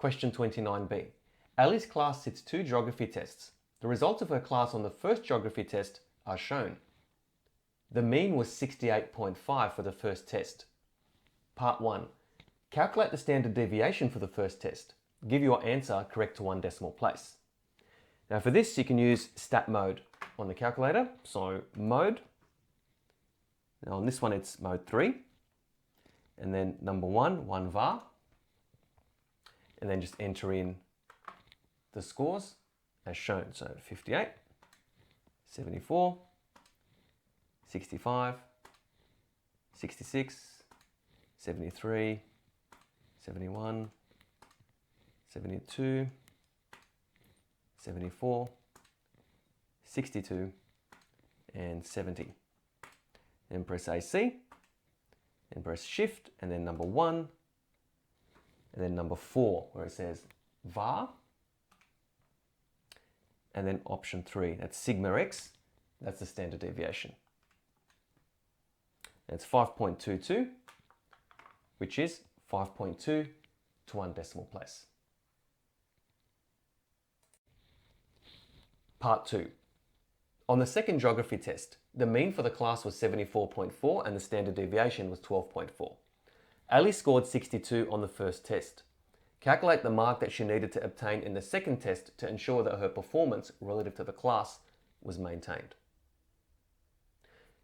Question 29b. Ali's class sits 2 geography tests. The results of her class on the first geography test are shown. The mean was 68.5 for the first test. Part 1. Calculate the standard deviation for the first test. Give your answer correct to 1 decimal place. Now for this you can use stat mode on the calculator. So mode. Now on this one it's mode 3. And then number 1 var. And then just enter in the scores as shown. So 58, 74, 65, 66, 73, 71, 72, 74, 62, and 70. Then press AC, and press Shift, and then number 1, and then number 4, where it says var, and then option 3, that's sigma x, that's the standard deviation. It's 5.22, which is 5.2 to 1 decimal place. Part 2. On the second geography test, the mean for the class was 74.4 and the standard deviation was 12.4. Ali scored 62 on the first test. Calculate the mark that she needed to obtain in the second test to ensure that her performance relative to the class was maintained.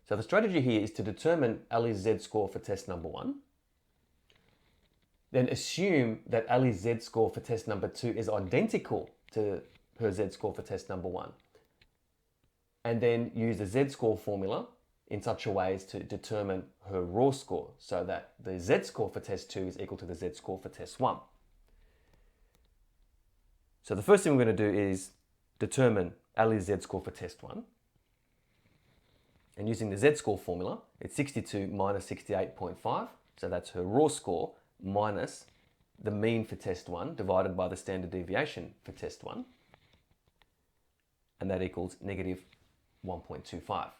So the strategy here is to determine Ali's Z-score for test number 1. Then assume that Ali's Z-score for test number 2 is identical to her Z-score for test number 1. And then use the Z-score formula in such a way as to determine her raw score so that the Z-score for test 2 is equal to the Z-score for test 1. So the first thing we're going to do is determine Ali's Z-score for test 1. And using the Z-score formula, it's 62 minus 68.5. So that's her raw score minus the mean for test 1 divided by the standard deviation for test 1. And that equals negative 1.25.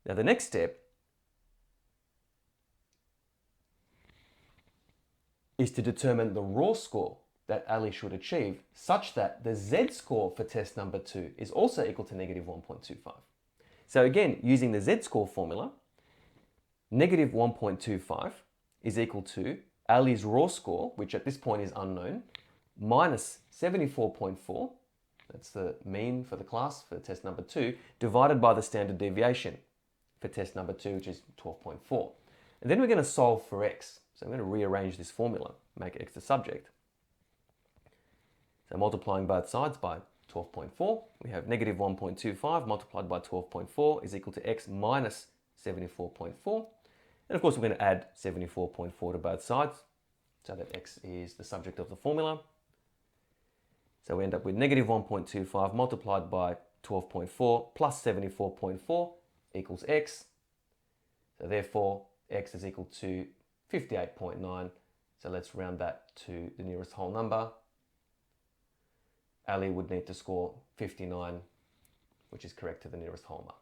Now the next step is to determine the raw score that Ali should achieve such that the Z-score for test number 2 is also equal to negative 1.25. So again, using the Z-score formula, negative 1.25 is equal to Ali's raw score, which at this point is unknown, minus 74.4, that's the mean for the class for test number 2, divided by the standard deviation for test number 2, which is 12.4. And then we're going to solve for x. So I'm going to rearrange this formula, make x the subject. So multiplying both sides by 12.4, we have negative 1.25 multiplied by 12.4 is equal to x minus 74.4. And of course we're going to add 74.4 to both sides so that x is the subject of the formula. So we end up with negative 1.25 multiplied by 12.4 plus 74.4 equals x. So therefore x is equal to 58.9. So let's round that to the nearest whole number. Ali would need to score 59, which is correct to the nearest whole mark.